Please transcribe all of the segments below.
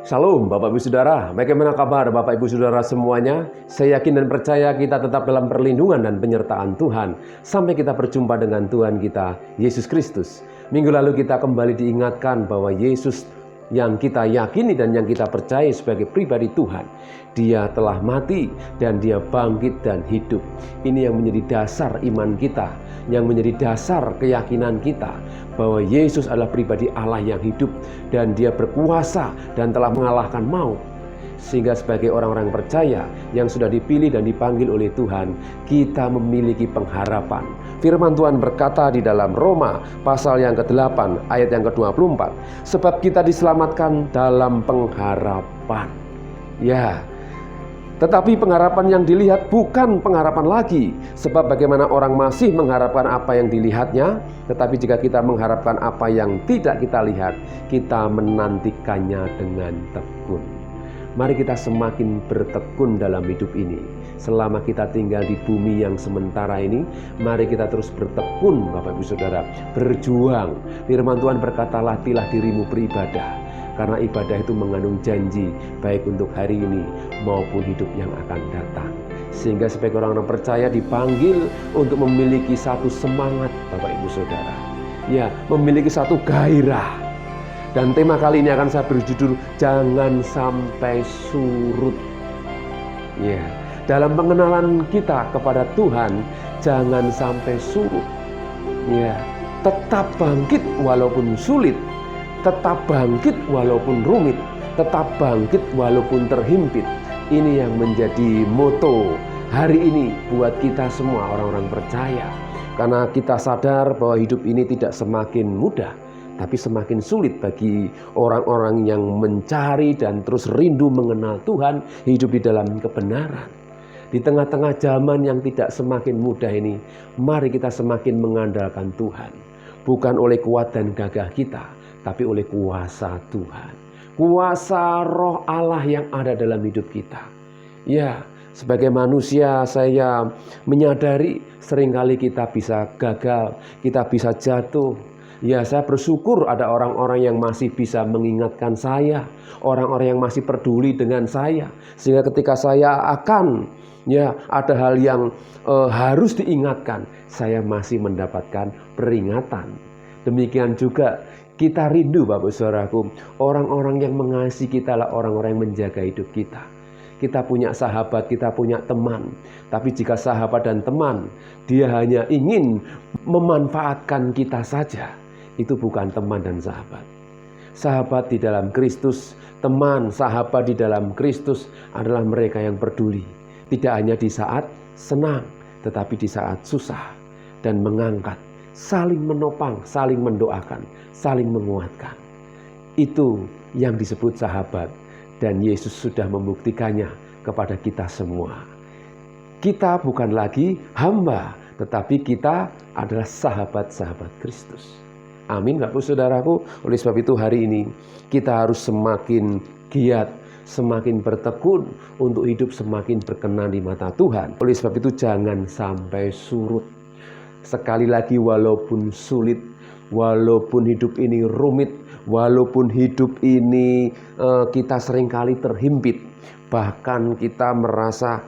Shalom Bapak Ibu Saudara, bagaimana kabar Bapak Ibu Saudara semuanya? Saya yakin dan percaya kita tetap dalam perlindungan dan penyertaan Tuhan sampai kita berjumpa dengan Tuhan kita, Yesus Kristus. Minggu lalu kita kembali diingatkan bahwa Yesus yang kita yakini dan yang kita percaya sebagai pribadi Tuhan, Dia telah mati dan Dia bangkit dan hidup. Ini yang menjadi dasar iman kita, yang menjadi dasar keyakinan kita bahwa Yesus adalah pribadi Allah yang hidup dan Dia berkuasa dan telah mengalahkan maut. Sehingga sebagai orang-orang percaya yang sudah dipilih dan dipanggil oleh Tuhan, kita memiliki pengharapan. Firman Tuhan berkata di dalam Roma pasal yang ke-8 ayat yang ke-24, sebab kita diselamatkan dalam pengharapan. Ya, tetapi pengharapan yang dilihat bukan pengharapan lagi. Sebab bagaimana orang masih mengharapkan apa yang dilihatnya, tetapi jika kita mengharapkan apa yang tidak kita lihat, kita menantikannya dengan tekun. Mari kita semakin bertekun dalam hidup ini. Selama kita tinggal di bumi yang sementara ini, mari kita terus bertekun Bapak Ibu Saudara, berjuang. Firman Tuhan berkata, latihlah dirimu beribadah, karena ibadah itu mengandung janji baik untuk hari ini maupun hidup yang akan datang. Sehingga sebagai orang-orang percaya dipanggil untuk memiliki satu semangat Bapak Ibu Saudara, ya, memiliki satu gairah. Dan tema kali ini akan saya berjudul jangan sampai surut. Ya, dalam pengenalan kita kepada Tuhan, jangan sampai surut. Ya, tetap bangkit walaupun sulit, tetap bangkit walaupun rumit, tetap bangkit walaupun terhimpit. Ini yang menjadi moto hari ini buat kita semua orang-orang percaya. Karena kita sadar bahwa hidup ini tidak semakin mudah, tapi semakin sulit bagi orang-orang yang mencari dan terus rindu mengenal Tuhan, hidup di dalam kebenaran. Di tengah-tengah zaman yang tidak semakin mudah ini, mari kita semakin mengandalkan Tuhan. Bukan oleh kuat dan gagah kita, tapi oleh kuasa Tuhan. Kuasa roh Allah yang ada dalam hidup kita. Ya, sebagai manusia saya menyadari seringkali kita bisa gagal, kita bisa jatuh. Ya, saya bersyukur ada orang-orang yang masih bisa mengingatkan saya, orang-orang yang masih peduli dengan saya, sehingga ketika saya akan ada hal yang harus diingatkan, saya masih mendapatkan peringatan. Demikian juga kita rindu Bapak Saudaraku, orang-orang yang mengasihi kita lah orang-orang yang menjaga hidup kita. Kita punya sahabat, kita punya teman. Tapi jika sahabat dan teman dia hanya ingin memanfaatkan kita saja, itu bukan teman dan sahabat. Sahabat di dalam Kristus, teman, sahabat di dalam Kristus adalah mereka yang peduli. Tidak hanya di saat senang, tetapi di saat susah. Dan mengangkat, saling menopang, saling mendoakan, saling menguatkan. Itu yang disebut sahabat. Dan Yesus sudah membuktikannya kepada kita semua. Kita bukan lagi hamba, tetapi kita adalah sahabat-sahabat Kristus. Amin Bapak Saudaraku. Oleh sebab itu hari ini kita harus semakin giat, semakin bertekun untuk hidup semakin berkenan di mata Tuhan. Oleh sebab itu jangan sampai surut. Sekali lagi, walaupun sulit, walaupun hidup ini rumit, walaupun hidup ini kita seringkali terhimpit, bahkan kita merasa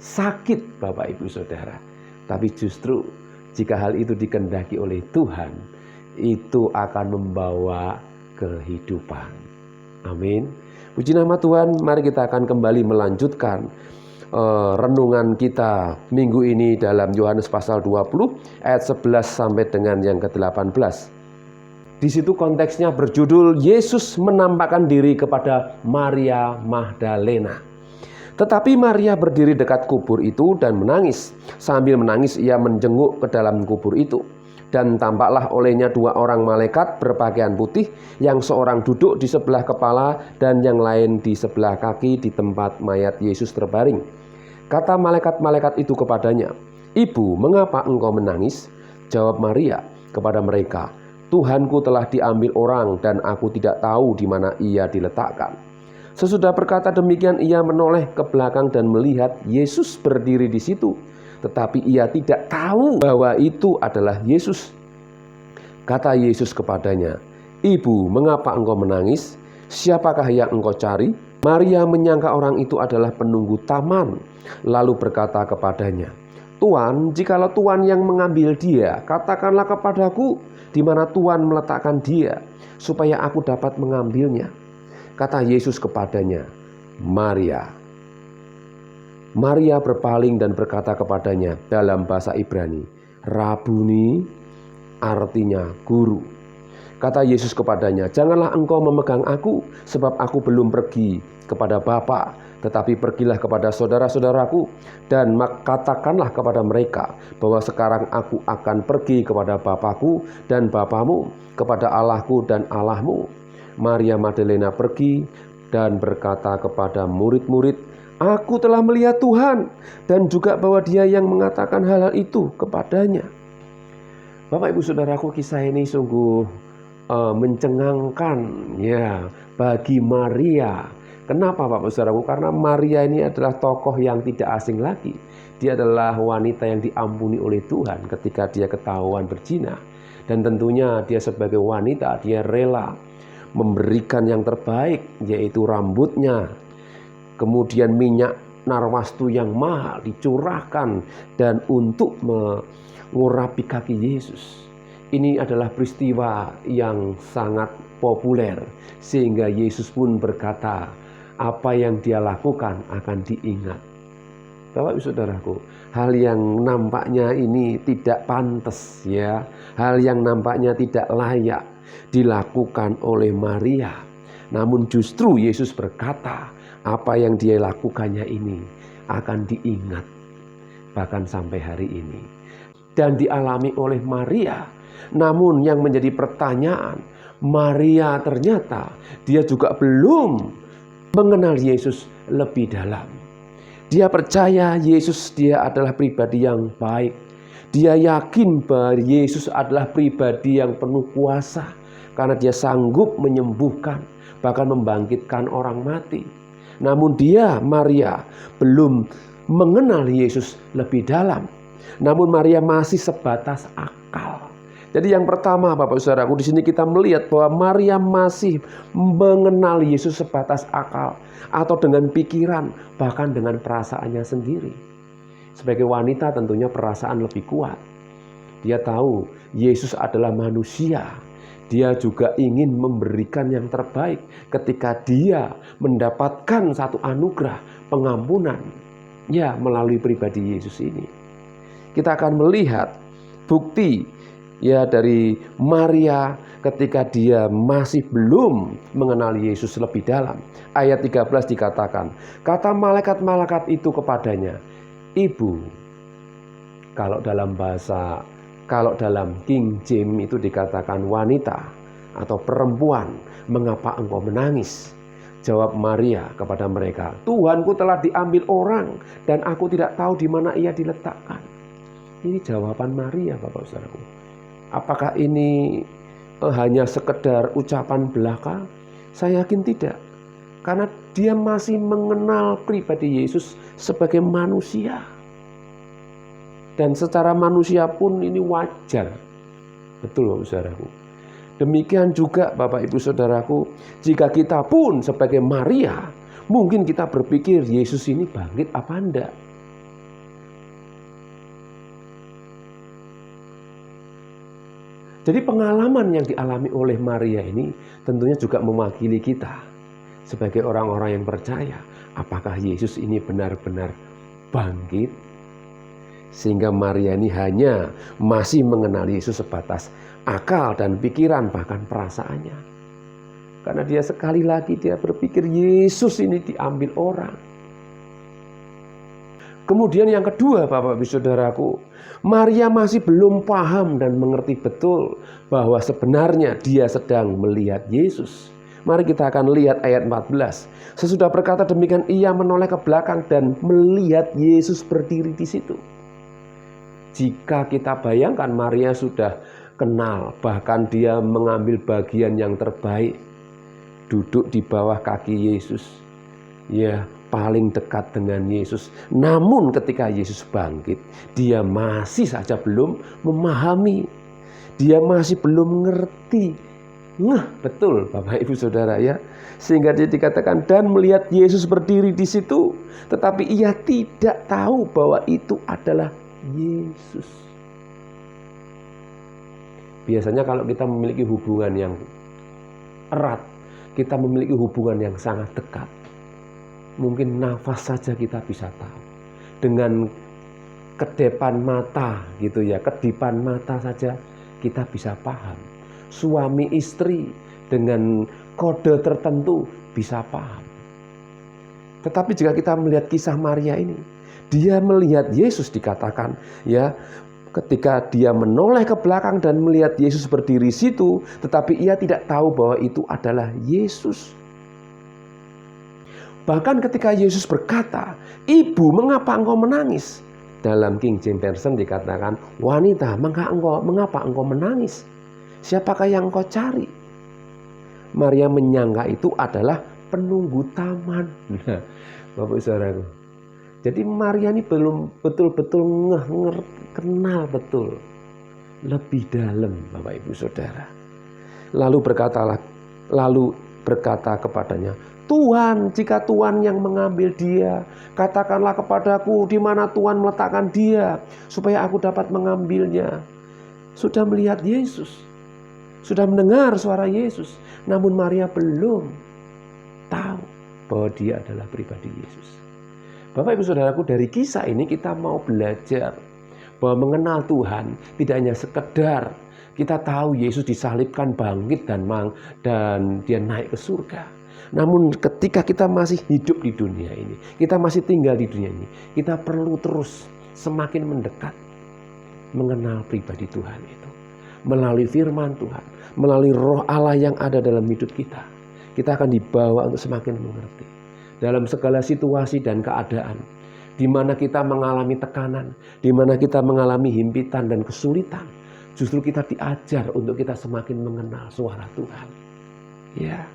sakit Bapak Ibu Saudara. Tapi justru jika hal itu dikehendaki oleh Tuhan, itu akan membawa kehidupan. Amin. Puji nama Tuhan. Mari kita akan kembali melanjutkan renungan kita minggu ini dalam Yohanes pasal 20 ayat 11 sampai dengan yang ke-18. Di situ konteksnya berjudul Yesus menampakkan diri kepada Maria Magdalena. Tetapi Maria berdiri dekat kubur itu dan menangis. Sambil menangis ia menjenguk ke dalam kubur itu. Dan tampaklah olehnya dua orang malaikat berpakaian putih, yang seorang duduk di sebelah kepala dan yang lain di sebelah kaki di tempat mayat Yesus terbaring. Kata malaikat-malaikat itu kepadanya, "Ibu, mengapa engkau menangis?" Jawab Maria kepada mereka, "Tuhanku telah diambil orang dan aku tidak tahu di mana ia diletakkan." Sesudah berkata demikian, ia menoleh ke belakang dan melihat Yesus berdiri di situ. Tetapi ia tidak tahu bahwa itu adalah Yesus. Kata Yesus kepadanya, "Ibu, mengapa engkau menangis?" siapakah yang engkau cari?" Maria menyangka orang itu adalah penunggu taman, lalu berkata kepadanya, "Tuan, jikalau Tuan yang mengambil dia, katakanlah kepadaku di mana Tuan meletakkan dia, supaya aku dapat mengambilnya." Kata Yesus kepadanya, "Maria." Maria berpaling dan berkata kepadanya dalam bahasa Ibrani, "Rabuni," artinya guru. Kata Yesus kepadanya, "Janganlah engkau memegang aku, sebab aku belum pergi kepada Bapa, tetapi pergilah kepada saudara-saudaraku dan katakanlah kepada mereka bahwa sekarang aku akan pergi kepada Bapakku dan Bapamu, kepada Allahku dan Allahmu." Maria Magdalena pergi dan berkata kepada murid-murid, "Aku telah melihat Tuhan," dan juga bahwa Dia yang mengatakan hal-hal itu kepadanya. Bapak Ibu Saudaraku, kisah ini sungguh mencengangkan ya bagi Maria. Kenapa Bapak Saudaraku? Karena Maria ini adalah tokoh yang tidak asing lagi. Dia adalah wanita yang diampuni oleh Tuhan ketika dia ketahuan berzina. Dan tentunya dia sebagai wanita, dia rela memberikan yang terbaik, yaitu rambutnya. Kemudian minyak narwastu yang mahal dicurahkan dan untuk mengurapi kaki Yesus. Ini adalah peristiwa yang sangat populer, sehingga Yesus pun berkata, apa yang dia lakukan akan diingat. Bapak Ibu Saudaraku, hal yang nampaknya ini tidak pantas ya, hal yang nampaknya tidak layak dilakukan oleh Maria. Namun justru Yesus berkata, apa yang dia lakukannya ini akan diingat bahkan sampai hari ini dan dialami oleh Maria. Namun yang menjadi pertanyaan, Maria ternyata dia juga belum mengenal Yesus lebih dalam. Dia percaya Yesus dia adalah pribadi yang baik. Dia yakin bahwa Yesus adalah pribadi yang penuh kuasa karena dia sanggup menyembuhkan bahkan membangkitkan orang mati. Namun dia, Maria, belum mengenal Yesus lebih dalam. Namun Maria masih sebatas akal. Jadi yang pertama Bapak Saudaraku, di sini kita melihat bahwa Maria masih mengenal Yesus sebatas akal atau dengan pikiran, bahkan dengan perasaannya sendiri. Sebagai wanita tentunya perasaan lebih kuat. Dia tahu Yesus adalah manusia. Dia juga ingin memberikan yang terbaik ketika dia mendapatkan satu anugerah pengampunan ya melalui pribadi Yesus ini. Kita akan melihat bukti ya dari Maria ketika dia masih belum mengenal Yesus lebih dalam. Ayat 13 dikatakan, kata malaikat-malaikat itu kepadanya, "Ibu." Kalau dalam King James itu dikatakan wanita atau perempuan, "Mengapa engkau menangis?" Jawab Maria kepada mereka, "Tuhanku telah diambil orang dan aku tidak tahu di mana ia diletakkan." Ini jawaban Maria Bapak Saudaraku. Apakah ini hanya sekedar ucapan belaka? Saya yakin tidak. Karena dia masih mengenal pribadi Yesus sebagai manusia. Dan secara manusia pun ini wajar. Betul Bapak Saudaraku. Demikian juga Bapak Ibu Saudaraku, jika kita pun sebagai Maria, mungkin kita berpikir Yesus ini bangkit apa enggak. Jadi pengalaman yang dialami oleh Maria ini tentunya juga mewakili kita. Sebagai orang-orang yang percaya, apakah Yesus ini benar-benar bangkit? Sehingga Maria ini hanya masih mengenal Yesus sebatas akal dan pikiran bahkan perasaannya. Karena dia sekali lagi dia berpikir Yesus ini diambil orang. Kemudian yang kedua Bapak Ibu Saudaraku, Maria masih belum paham dan mengerti betul bahwa sebenarnya dia sedang melihat Yesus. Mari kita akan lihat ayat 14. Sesudah berkata demikian ia menoleh ke belakang dan melihat Yesus berdiri di situ. Jika kita bayangkan Maria sudah kenal, bahkan dia mengambil bagian yang terbaik, duduk di bawah kaki Yesus, ya paling dekat dengan Yesus. Namun ketika Yesus bangkit, dia masih saja belum memahami, dia masih belum mengerti betul Bapak Ibu Saudara ya. Sehingga dia dikatakan dan melihat Yesus berdiri di situ, tetapi ia tidak tahu bahwa itu adalah Yesus. Biasanya kalau kita memiliki hubungan yang erat, kita memiliki hubungan yang sangat dekat, mungkin nafas saja kita bisa tahu. Dengan kedepan mata gitu ya, kedipan mata saja kita bisa paham. Suami istri dengan kode tertentu bisa paham. Tetapi jika kita melihat kisah Maria ini, dia melihat Yesus dikatakan ya, ketika dia menoleh ke belakang dan melihat Yesus berdiri situ, tetapi ia tidak tahu bahwa itu adalah Yesus. Bahkan ketika Yesus berkata, "Ibu, mengapa engkau menangis?" Dalam King James Version dikatakan, "Wanita, mengapa engkau menangis? Siapakah yang engkau cari?" Maria menyangka itu adalah penunggu taman. Nah, Bapak Saudaraku. Jadi Maria ini belum betul-betul kenal betul lebih dalam Bapak Ibu Saudara. Lalu berkata kepadanya, "Tuhan, jika Tuhan yang mengambil dia, katakanlah kepadaku di mana Tuhan meletakkan dia, supaya aku dapat mengambilnya." Sudah melihat Yesus, sudah mendengar suara Yesus, namun Maria belum tahu bahwa dia adalah pribadi Yesus. Bapak Ibu Saudaraku, dari kisah ini kita mau belajar bahwa mengenal Tuhan tidak hanya sekedar kita tahu Yesus disalibkan, bangkit dan dia naik ke surga. Namun ketika kita masih hidup di dunia ini, kita masih tinggal di dunia ini, kita perlu terus semakin mendekat mengenal pribadi Tuhan itu. Melalui firman Tuhan, melalui roh Allah yang ada dalam hidup kita, kita akan dibawa untuk semakin mengerti. Dalam segala situasi dan keadaan, di mana kita mengalami tekanan, di mana kita mengalami himpitan dan kesulitan, justru kita diajar untuk kita semakin mengenal suara Tuhan. Ya,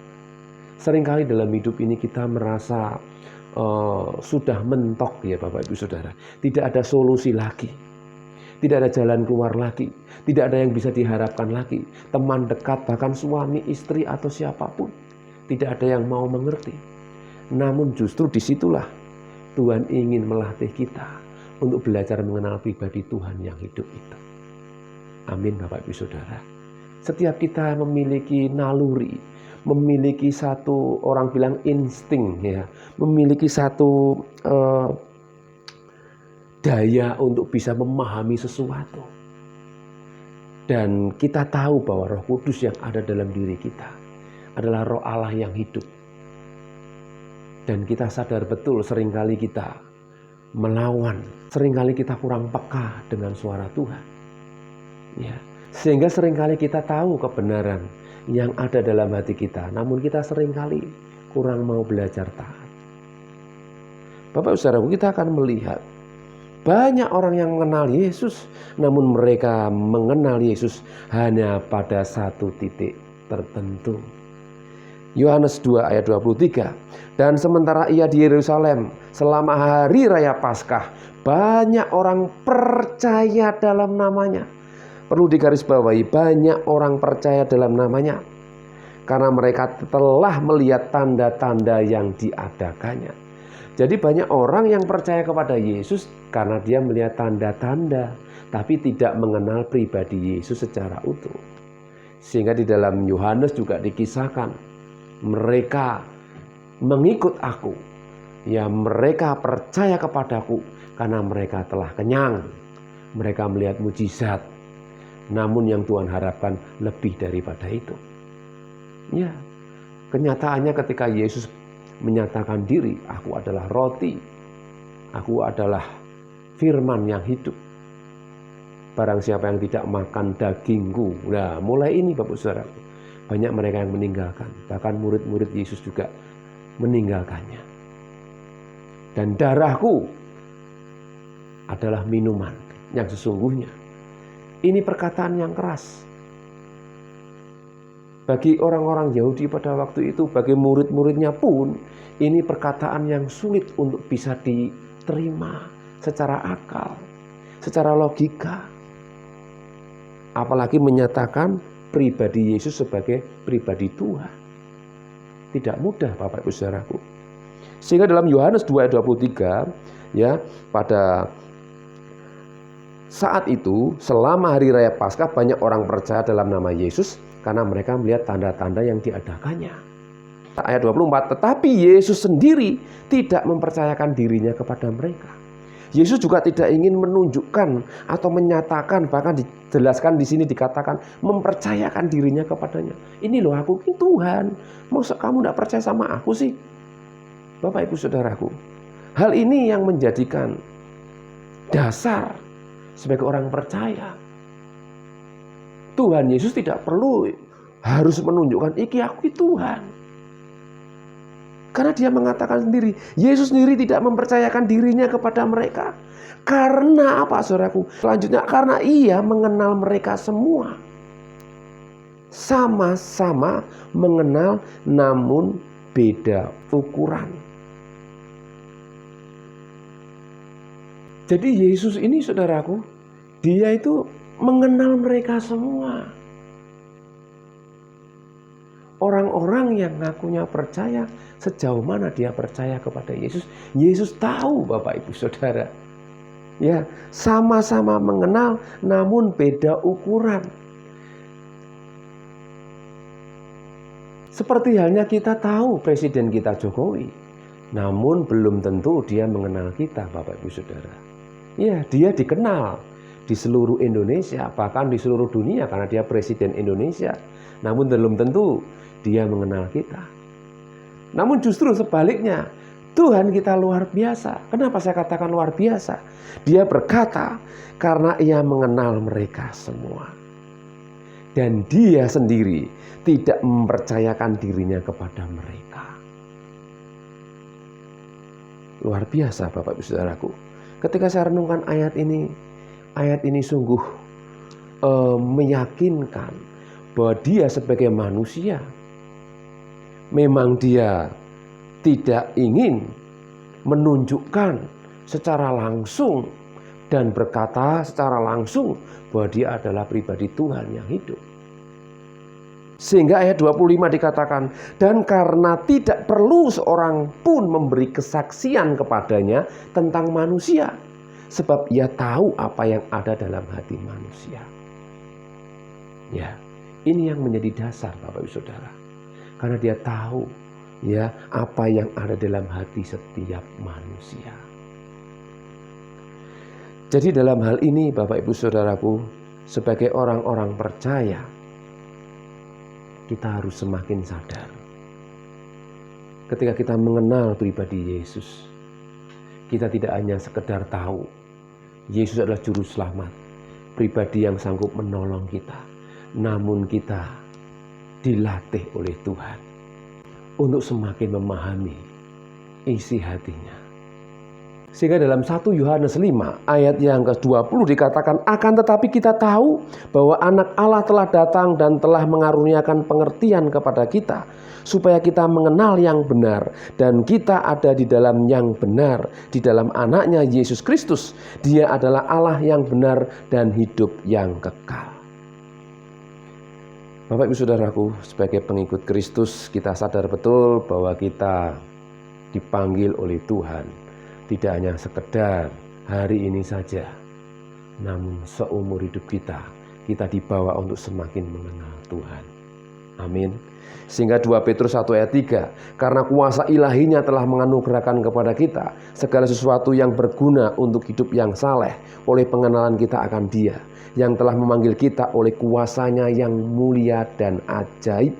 seringkali dalam hidup ini kita merasa sudah mentok ya Bapak Ibu Saudara. Tidak ada solusi lagi. Tidak ada jalan keluar lagi. Tidak ada yang bisa diharapkan lagi. Teman dekat, bahkan suami, istri atau siapapun, tidak ada yang mau mengerti. Namun justru disitulah Tuhan ingin melatih kita untuk belajar mengenal pribadi Tuhan yang hidup itu. Amin Bapak Ibu Saudara. Setiap kita memiliki naluri, memiliki satu, orang bilang insting ya, memiliki satu daya untuk bisa memahami sesuatu. Dan kita tahu bahwa Roh Kudus yang ada dalam diri kita adalah Roh Allah yang hidup. Dan kita sadar betul seringkali kita melawan, seringkali kita kurang peka dengan suara Tuhan. Ya, sehingga seringkali kita tahu kebenaran yang ada dalam hati kita, namun kita seringkali kurang mau belajar taat. Bapak Saudaraku, kita akan melihat banyak orang yang mengenal Yesus, namun mereka mengenal Yesus hanya pada satu titik tertentu. Yohanes 2 ayat 23. Dan sementara ia di Yerusalem selama hari raya Paskah, banyak orang percaya dalam namanya. Perlu digarisbawahi, banyak orang percaya dalam namanya karena mereka telah melihat tanda-tanda yang diadakannya. Jadi banyak orang yang percaya kepada Yesus karena dia melihat tanda-tanda, tapi tidak mengenal pribadi Yesus secara utuh. Sehingga di dalam Yohanes juga dikisahkan, mereka mengikut aku, ya mereka percaya kepadaku karena mereka telah kenyang. Mereka melihat mujizat, namun yang Tuhan harapkan lebih daripada itu. Ya, kenyataannya ketika Yesus menyatakan diri, aku adalah roti, aku adalah firman yang hidup. Barang siapa yang tidak makan dagingku. Nah, mulai ini Bapak Saudara, banyak mereka yang meninggalkan. Bahkan murid-murid Yesus juga meninggalkannya. Dan darahku adalah minuman yang sesungguhnya. Ini perkataan yang keras. Bagi orang-orang Yahudi pada waktu itu, bagi murid-muridnya pun, ini perkataan yang sulit untuk bisa diterima secara akal, secara logika. Apalagi menyatakan pribadi Yesus sebagai pribadi Tuhan. Tidak mudah Bapak Ibu Saudaraku. Sehingga dalam Yohanes 2 ayat 23, ya, pada saat itu selama hari raya Paskah banyak orang percaya dalam nama Yesus karena mereka melihat tanda-tanda yang diadakannya. Ayat 24, tetapi Yesus sendiri tidak mempercayakan dirinya kepada mereka. Yesus juga tidak ingin menunjukkan atau menyatakan, bahkan dijelaskan di sini dikatakan mempercayakan dirinya kepadanya. Ini loh aku ini Tuhan, masa kamu tidak percaya sama aku sih? Bapak Ibu Saudaraku, hal ini yang menjadikan dasar sebagai orang percaya. Tuhan Yesus tidak perlu harus menunjukkan iki aku Tuhan. Karena dia mengatakan sendiri, Yesus sendiri tidak mempercayakan dirinya kepada mereka. Karena apa saudaraku? Selanjutnya, karena ia mengenal mereka semua. Sama-sama mengenal namun beda ukuran. Jadi Yesus ini saudaraku, dia itu mengenal mereka semua. Orang-orang yang ngakunya percaya, sejauh mana dia percaya kepada Yesus, Yesus tahu Bapak Ibu Saudara. Ya, sama-sama mengenal namun beda ukuran. Seperti halnya kita tahu Presiden kita Jokowi, namun belum tentu dia mengenal kita Bapak Ibu Saudara. Ya, dia dikenal di seluruh Indonesia, bahkan di seluruh dunia karena dia Presiden Indonesia. Namun belum tentu dia mengenal kita. Namun justru sebaliknya, Tuhan kita luar biasa. Kenapa saya katakan luar biasa? Dia berkata, karena ia mengenal mereka semua. Dan dia sendiri tidak mempercayakan dirinya kepada mereka. Luar biasa Bapak Ibu Saudaraku. Ketika saya renungkan ayat ini sungguh meyakinkan bahwa dia sebagai manusia, memang dia tidak ingin menunjukkan secara langsung dan berkata secara langsung bahwa dia adalah pribadi Tuhan yang hidup. Sehingga ayat 25 dikatakan, dan karena tidak perlu seorang pun memberi kesaksian kepadanya tentang manusia, sebab ia tahu apa yang ada dalam hati manusia. Ya, ini yang menjadi dasar Bapak Ibu Saudara. Karena dia tahu ya apa yang ada dalam hati setiap manusia. Jadi dalam hal ini Bapak Ibu Saudaraku, sebagai orang-orang percaya, kita harus semakin sadar. Ketika kita mengenal pribadi Yesus, kita tidak hanya sekedar tahu Yesus adalah juru selamat, pribadi yang sanggup menolong kita, namun kita dilatih oleh Tuhan untuk semakin memahami isi hatinya. Sehingga dalam 1 Yohanes 5 ayat yang ke-20 dikatakan, akan tetapi kita tahu bahwa anak Allah telah datang dan telah mengaruniakan pengertian kepada kita, supaya kita mengenal yang benar, dan kita ada di dalam yang benar, di dalam anaknya Yesus Kristus. Dia adalah Allah yang benar dan hidup yang kekal. Bapak Ibu Saudaraku, sebagai pengikut Kristus, kita sadar betul bahwa kita dipanggil oleh Tuhan. Tidak hanya sekedar hari ini saja, namun seumur hidup kita dibawa untuk semakin mengenal Tuhan. Amin. Sehingga 2 Petrus 1 ayat 3, karena kuasa ilahinya telah menganugerahkan kepada kita segala sesuatu yang berguna untuk hidup yang saleh oleh pengenalan kita akan Dia, yang telah memanggil kita oleh kuasanya yang mulia dan ajaib.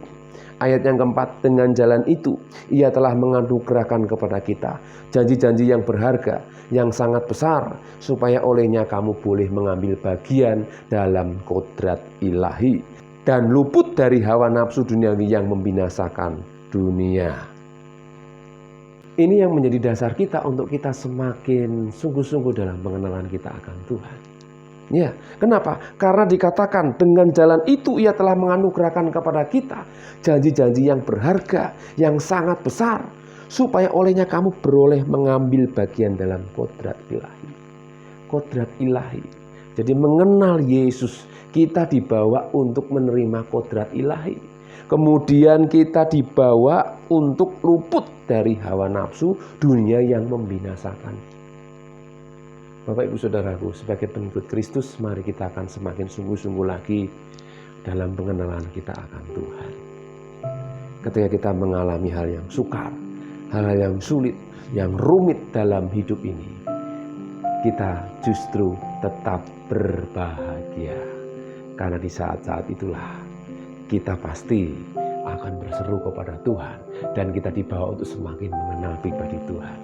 Ayat yang keempat, dengan jalan itu ia telah menganugerahkan kepada kita janji-janji yang berharga, yang sangat besar, supaya olehnya kamu boleh mengambil bagian dalam kodrat ilahi dan luput dari hawa nafsu duniawi yang membinasakan dunia. Ini yang menjadi dasar kita untuk kita semakin sungguh-sungguh dalam pengenalan kita akan Tuhan. Ya, kenapa? Karena dikatakan dengan jalan itu ia telah menganugerahkan kepada kita janji-janji yang berharga, yang sangat besar, supaya olehnya kamu beroleh mengambil bagian dalam kodrat ilahi. Kodrat ilahi, Jadi mengenal Yesus, kita dibawa untuk menerima kodrat ilahi. Kemudian kita dibawa untuk luput dari hawa nafsu dunia yang membinasakan. Bapak Ibu Saudaraku, sebagai pengikut Kristus, mari kita akan semakin sungguh-sungguh lagi dalam pengenalan kita akan Tuhan. Ketika kita mengalami hal yang sukar, hal-hal yang sulit, yang rumit dalam hidup ini, kita justru tetap berbahagia. Karena di saat-saat itulah kita pasti akan berseru kepada Tuhan dan kita dibawa untuk semakin mengenal pribadi Tuhan.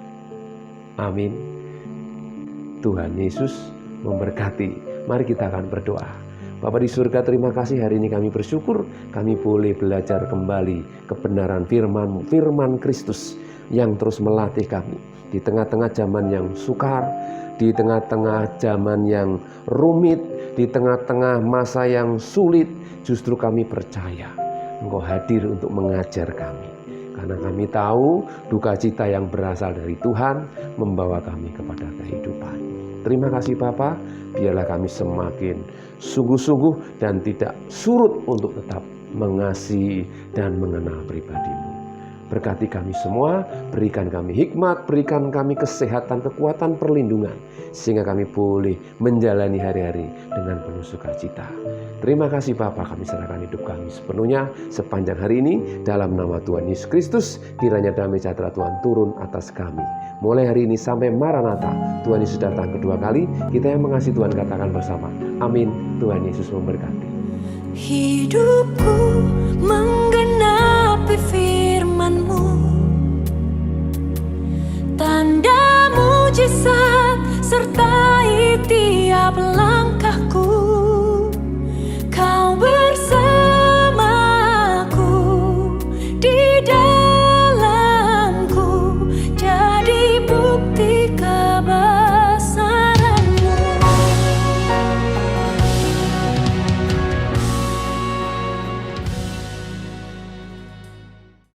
Amin. Tuhan Yesus memberkati. Mari kita akan berdoa. Bapa di surga, terima kasih hari ini kami bersyukur kami boleh belajar kembali kebenaran firman-Mu, firman Kristus yang terus melatih kami di tengah-tengah zaman yang sukar, di tengah-tengah zaman yang rumit, di tengah-tengah masa yang sulit. Justru kami percaya Engkau hadir untuk mengajar kami. Karena kami tahu duka cita yang berasal dari Tuhan membawa kami kepada kehidupan. Terima kasih Bapa, biarlah kami semakin sungguh-sungguh dan tidak surut untuk tetap mengasihi dan mengenal pribadi-Mu. Berkati kami semua, berikan kami hikmat, berikan kami kesehatan, kekuatan, perlindungan, sehingga kami boleh menjalani hari-hari dengan penuh sukacita. Terima kasih Bapa, kami serahkan hidup kami sepenuhnya sepanjang hari ini. Dalam nama Tuhan Yesus Kristus, kiranya damai sejahtera Tuhan turun atas kami. Mulai hari ini sampai Maranatha, Tuhan Yesus datang kedua kali. Kita yang mengasihi Tuhan katakan bersama, amin. Tuhan Yesus memberkati. Hidupku menggenapi firman-Mu, tanda